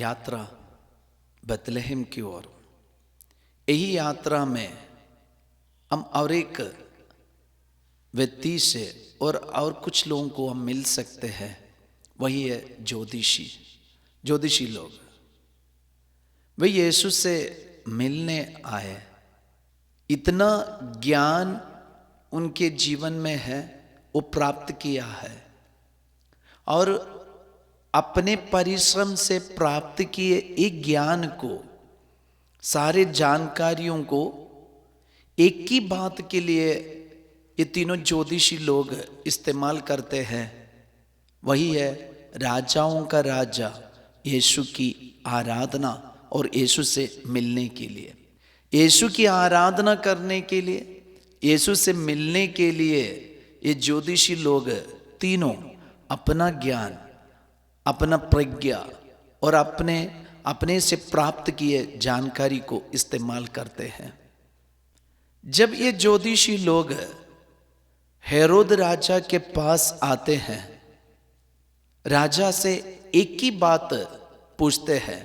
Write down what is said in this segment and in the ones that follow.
यात्रा बेथलेहम की ओर। यही यात्रा में हम और एक व्यक्ति से और कुछ लोगों को हम मिल सकते हैं, वही है ज्योतिषी लोग। वे यीशु से मिलने आए। इतना ज्ञान उनके जीवन में है, वो प्राप्त किया है और अपने परिश्रम से प्राप्त किए एक ज्ञान को, सारे जानकारियों को एक ही बात के लिए ये तीनों ज्योतिषी लोग इस्तेमाल करते हैं। वही है राजाओं का राजा यीशु की आराधना और यीशु से मिलने के लिए, यीशु की आराधना करने के लिए, यीशु से मिलने के लिए ये ज्योतिषी लोग तीनों अपना ज्ञान, अपना प्रज्ञा और अपने से प्राप्त किए जानकारी को इस्तेमाल करते हैं। जब ये ज्योतिषी लोग हेरोद राजा के पास आते हैं, राजा से एक ही बात पूछते हैं।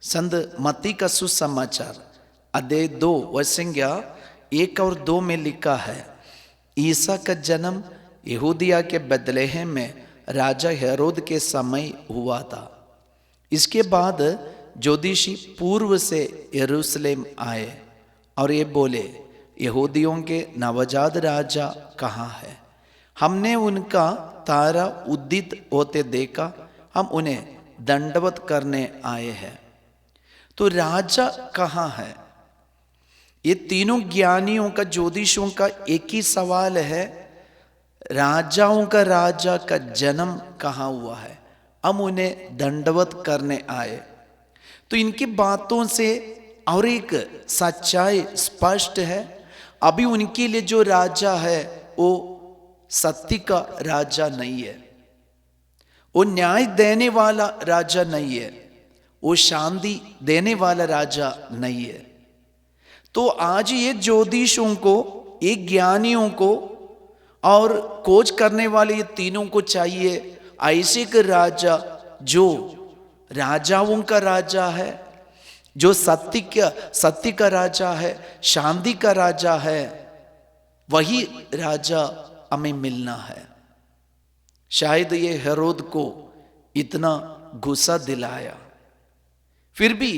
संत मत्ती का सुसमाचार अध्याय 2 वचन 1 और 2 में लिखा है, ईसा का जन्म यहूदिया के बेथलेहम में राजा हेरोद के समय हुआ था। इसके बाद ज्योतिषी पूर्व से यरूशलेम आए और ये बोले, यहूदियों के नवजात राजा कहाँ है? हमने उनका तारा उदित होते देखा, हम उन्हें दंडवत करने आए हैं। तो राजा कहाँ है? ये तीनों ज्ञानियों का, ज्योतिषियों का एक ही सवाल है, राजाओं का राजा का जन्म कहाँ हुआ है? हम उन्हें दंडवत करने आए। तो इनकी बातों से और एक सच्चाई स्पष्ट है। अभी उनके लिए जो राजा है वो सत्य का राजा नहीं है, वो न्याय देने वाला राजा नहीं है, वो शांति देने वाला राजा नहीं है। तो आज ये ज्योतिषों को, ये ज्ञानियों को और खोज करने वाले ये तीनों को चाहिए ऐसे एक राजा जो राजाओं का राजा है, जो सत्य का राजा है, शांति का राजा है। वही राजा हमें मिलना है। शायद ये हेरोद को इतना गुस्सा दिलाया, फिर भी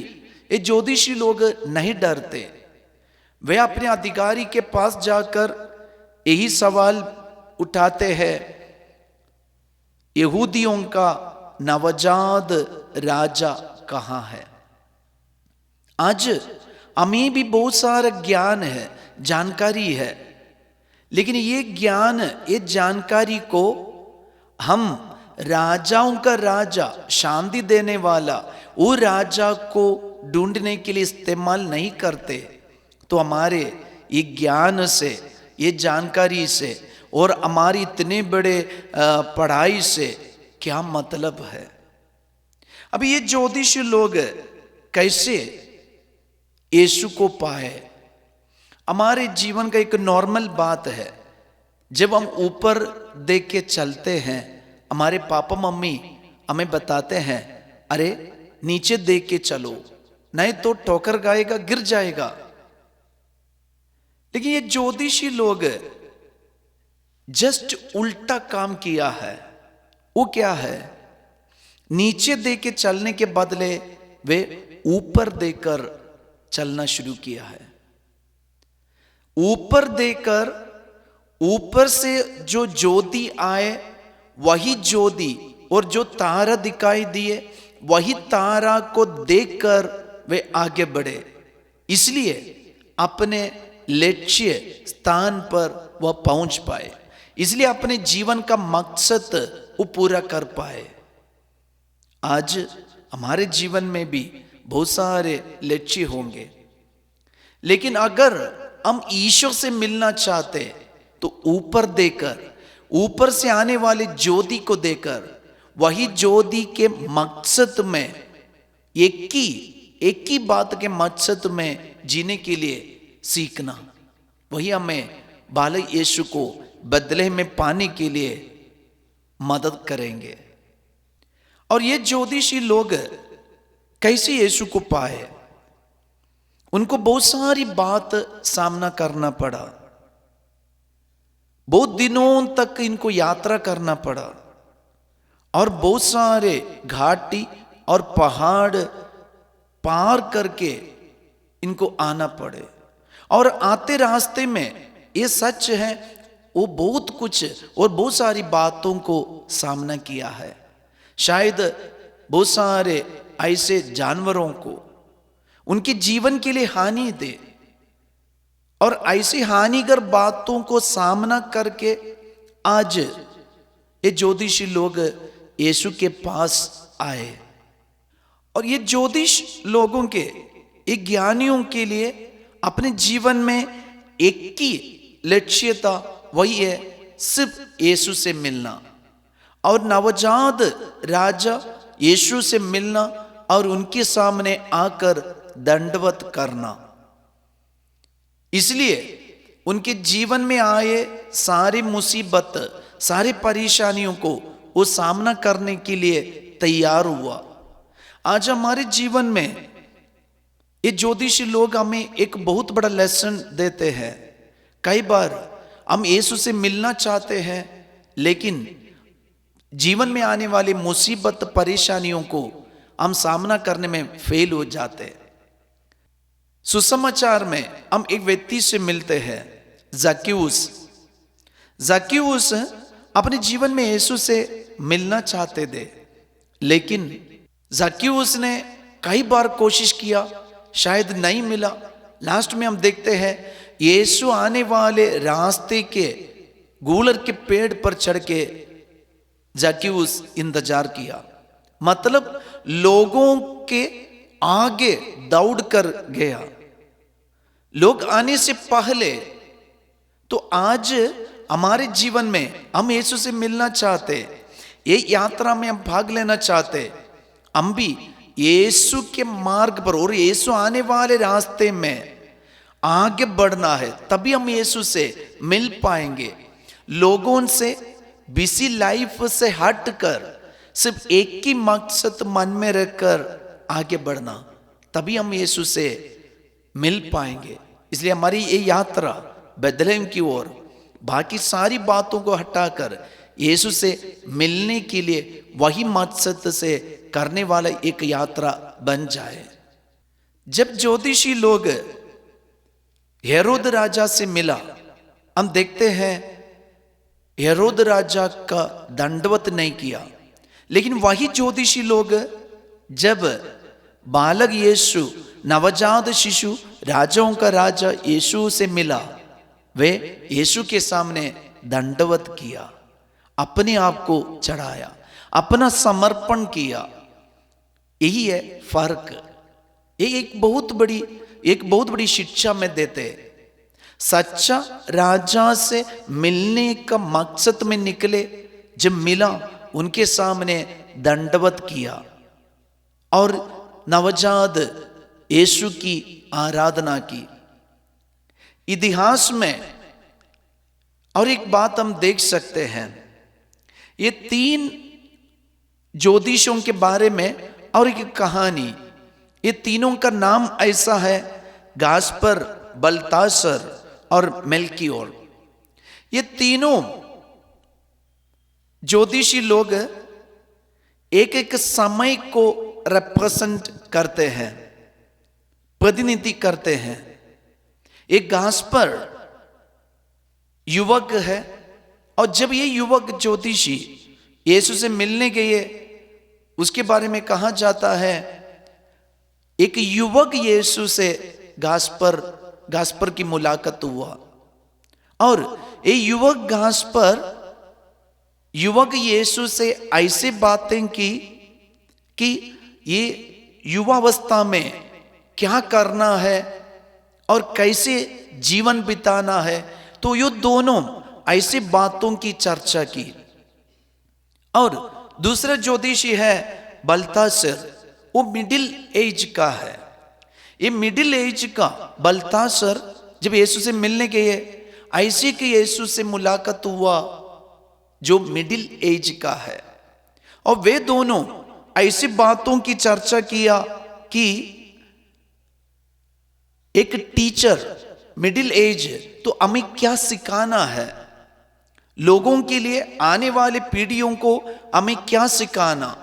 ये ज्योतिषी लोग नहीं डरते। वे अपने अधिकारी के पास जाकर यही सवाल उठाते हैं, यहूदियों का नवजात राजा कहाँ है? आज हमें भी बहुत सारा ज्ञान है, जानकारी है, लेकिन ये ज्ञान, ये जानकारी को हम राजाओं का राजा, शांति देने वाला, वो राजा को ढूंढने के लिए इस्तेमाल नहीं करते। तो हमारे ये ज्ञान से, ये जानकारी से और हमारी इतने बड़े पढ़ाई से क्या मतलब है? अभी ये ज्योतिषी लोग कैसे यीशु को पाए? हमारे जीवन का एक नॉर्मल बात है, जब हम ऊपर देख के चलते हैं, हमारे पापा मम्मी हमें बताते हैं, अरे नीचे देख के चलो नहीं तो ठोकर खाएगा, गिर जाएगा। लेकिन ये ज्योतिषी लोग जस्ट उल्टा काम किया है। वो क्या है? नीचे देख के चलने के बदले वे ऊपर देखकर चलना शुरू किया है। ऊपर देखकर, ऊपर से जो ज्योति आए वही ज्योति, और जो तारा दिखाई दिए वही तारा को देखकर वे आगे बढ़े, इसलिए अपने लक्ष्य स्थान पर वह पहुंच पाए, इसलिए अपने जीवन का मकसद वो पूरा कर पाए। आज हमारे जीवन में भी बहुत सारे लक्ष्य होंगे, लेकिन अगर हम ईश्वर से मिलना चाहते तो ऊपर देकर, ऊपर से आने वाले ज्योति को देकर, वही ज्योति के मकसद में, एक ही बात के मकसद में जीने के लिए सीखना, वही हमें बालक यीशु को बेथलेहम में पाने के लिए मदद करेंगे। और ये ज्योतिषी लोग कैसे यीशु को पाए। उनको बहुत सारी बात सामना करना पड़ा, बहुत दिनों तक इनको यात्रा करना पड़ा और बहुत सारे घाटी और पहाड़ पार करके इनको आना पड़े। और आते रास्ते में ये सच है, वो बहुत कुछ और बहुत सारी बातों को सामना किया है। शायद बहुत सारे ऐसे जानवरों को उनके जीवन के लिए हानि दे, और ऐसी हानिकर बातों को सामना करके आज ये ज्योतिषी लोग यीशु के पास आए। और ये ज्योतिष लोगों के, ये ज्ञानियों के लिए अपने जीवन में एक ही लक्ष्यता, वही है सिर्फ यीशु से मिलना और नवजात राजा यीशु से मिलना और उनके सामने आकर दंडवत करना। इसलिए उनके जीवन में आए सारी मुसीबत, सारी परेशानियों को वो सामना करने के लिए तैयार हुआ। आज हमारे जीवन में ये ज्योतिषी लोग हमें एक बहुत बड़ा लेसन देते हैं। कई बार हम यीशु से मिलना चाहते हैं, लेकिन जीवन में आने वाली मुसीबत परेशानियों को हम सामना करने में फेल हो जाते हैं। सुसमाचार में हम एक व्यक्ति से मिलते हैं, ज़क्केउस। ज़क्केउस अपने जीवन में यीशु से मिलना चाहते थे, लेकिन ज़क्केउस ने कई बार कोशिश किया, शायद नहीं मिला। लास्ट में हम देखते हैं यीशु आने वाले रास्ते के गूलर के पेड़ पर चढ़ के ज़क्केउस इंतजार किया। मतलब लोगों के आगे दौड़ कर गया, लोग आने से पहले। तो आज हमारे जीवन में हम यीशु से मिलना चाहते, ये यात्रा में हम भाग लेना चाहते, हम भी यीशु के मार्ग पर और यीशु आने वाले रास्ते में आगे बढ़ना है, तभी हम यीशु से मिल पाएंगे। लोगों से, बिजी लाइफ से हटकर सिर्फ एक ही मकसद मन में रखकर आगे बढ़ना, तभी हम यीशु से मिल पाएंगे। इसलिए हमारी ये यात्रा बेथलेहम की ओर बाकी सारी बातों को हटाकर यीशु से मिलने के लिए वही मकसद से करने वाला एक यात्रा बन जाए। जब ज्योतिषी लोग हेरोद राजा से मिला, हम देखते हैं हेरोद राजा का दंडवत नहीं किया, लेकिन वही ज्योतिषी लोग जब बालक यीशु, नवजात शिशु, राजाओं का राजा यीशु से मिला, वे यीशु के सामने दंडवत किया, अपने आप को चढ़ाया, अपना समर्पण किया। यही है फर्क। ये एक बहुत बड़ी शिक्षा में देते। सच्चा राजा से मिलने का मकसद में निकले, जब मिला उनके सामने दंडवत किया और नवजात यीशु की आराधना की। इतिहास में और एक बात हम देख सकते हैं, ये 3 ज्योतिषों के बारे में और एक कहानी। ये तीनों का नाम ऐसा है, गास्पर, बल्तासर और मेल्कियोर। ये तीनों ज्योतिषी लोग एक एक समय को रिप्रेजेंट करते हैं, प्रतिनिधि करते हैं। एक गास्पर युवक है, और जब ये युवक ज्योतिषी यीशु से मिलने गए, उसके बारे में कहा जाता है एक युवक यीशु से गास्पर की मुलाकात हुआ, और ये युवक यीशु से ऐसे बातें की कि ये युवावस्था में क्या करना है और कैसे जीवन बिताना है। तो ये दोनों ऐसी बातों की चर्चा की। और दूसरा ज्योतिषी है बल्तासर, वो मिडिल एज का है। ये मिडिल एज का बल्तासर जब यीशु से मिलने गए, ऐसे कि यीशु से मुलाकात हुआ जो मिडिल एज का है, और वे दोनों ऐसी बातों की चर्चा किया कि एक टीचर मिडिल एज तो हमें क्या सिखाना है, लोगों के लिए, आने वाले पीढ़ियों को हमें क्या सिखाना,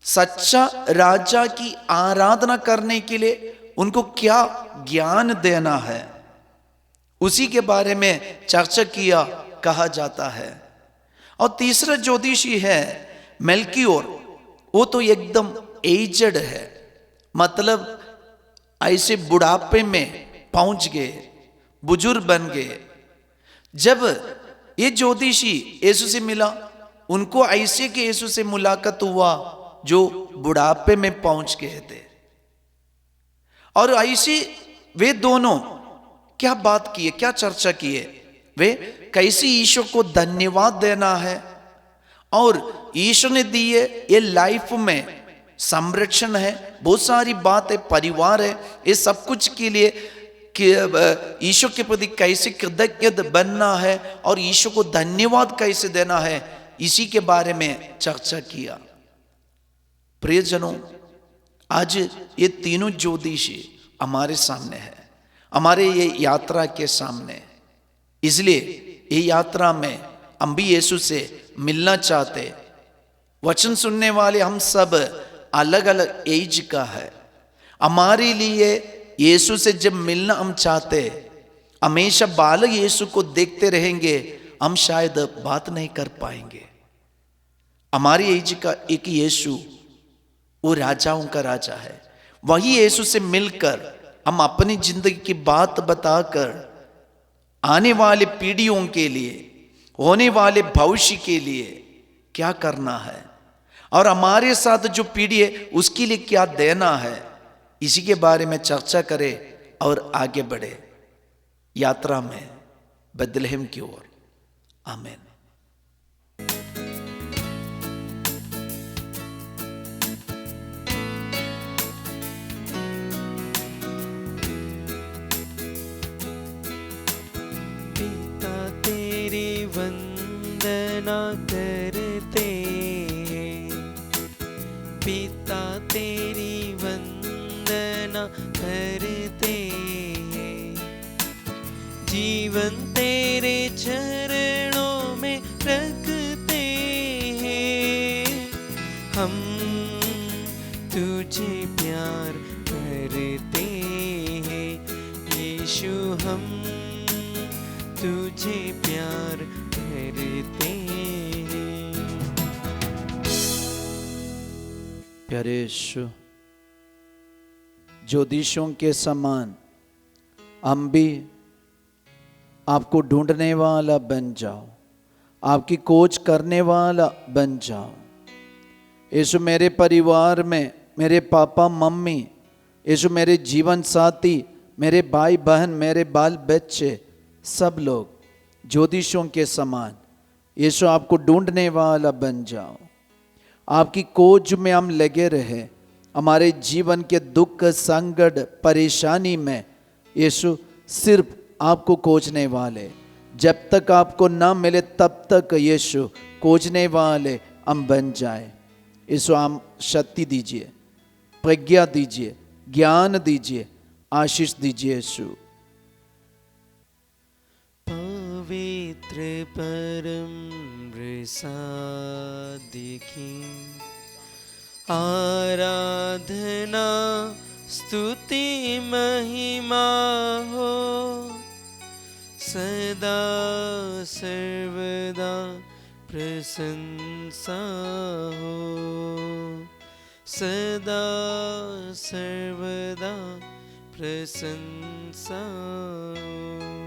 सच्चा राजा की आराधना करने के लिए उनको क्या ज्ञान देना है, उसी के बारे में चर्चा किया कहा जाता है। और तीसरा ज्योतिषी है मेल्कियोर। वो तो एकदम एजड है, मतलब ऐसे बुढ़ापे में पहुंच गए, बुजुर्ग बन गए। जब ये ज्योतिषी यीशु से मिला, उनको ऐसे कि यीशु से मुलाकात हुआ जो बुढ़ापे में पहुंच गए थे। और ऐसे वे दोनों क्या बात किए, क्या चर्चा किए, वे कैसे ईश्वर को धन्यवाद देना है, और ईश्वर ने दिए ये लाइफ में संरक्षण है, बहुत सारी बात है, परिवार है, ये सब कुछ के लिए कि ईश्वर के प्रति कैसे कृतज्ञ बनना है और ईश्वर को धन्यवाद कैसे देना है, इसी के बारे में चर्चा किया। प्रियजनों, आज ये तीनों ज्योतिषी हमारे सामने है, हमारे ये यात्रा के सामने। इसलिए ये यात्रा में हम भी यीशु से मिलना चाहते। वचन सुनने वाले हम सब अलग अलग एज का है। हमारे लिए यीशु से जब मिलना हम चाहते, हमेशा बालक यीशु को देखते रहेंगे, हम शायद बात नहीं कर पाएंगे। हमारी एज का एक यीशु, वो राजाओं का राजा है। वही यीशु से मिलकर हम अपनी जिंदगी की बात बताकर आने वाले पीढ़ियों के लिए, होने वाले भविष्य के लिए क्या करना है, और हमारे साथ जो पीढ़ी है उसके लिए क्या देना है, इसी के बारे में चर्चा करें और आगे बढ़े यात्रा में बेथलेहम की ओर। आमीन। पिता तेरी वंदना करते, पिता तेरी वंदना करते, जीवन तेरे चरणों में रखते हैं। हम तुझे प्यार करते हैं यीशु, हम तुझे प्यार करते हैं। प्यारे यीशु, ज्योतिषियों के समान हम भी आपको ढूंढने वाला बन जाओ, आपकी खोज करने वाला बन जाओ। यीशु, मेरे परिवार में मेरे पापा मम्मी, यीशु मेरे जीवन साथी, मेरे भाई बहन, मेरे बाल बच्चे, सब लोग ज्योतिषियों के समान यीशु आपको ढूंढने वाला बन जाओ। आपकी खोज में हम लगे रहे, हमारे जीवन के दुख संकट परेशानी में यीशु सिर्फ आपको खोजने वाले, जब तक आपको ना मिले तब तक यीशु खोजने वाले हम बन जाए। यीशु, हम शक्ति दीजिए, प्रज्ञा दीजिए, ज्ञान दीजिए, आशीष दीजिए यीशु। पवित्र परम प्रसाद की आराधना स्तुति महिमा हो, सदा सर्वदा प्रशंसा हो, सदा सर्वदा प्रशंसा हो।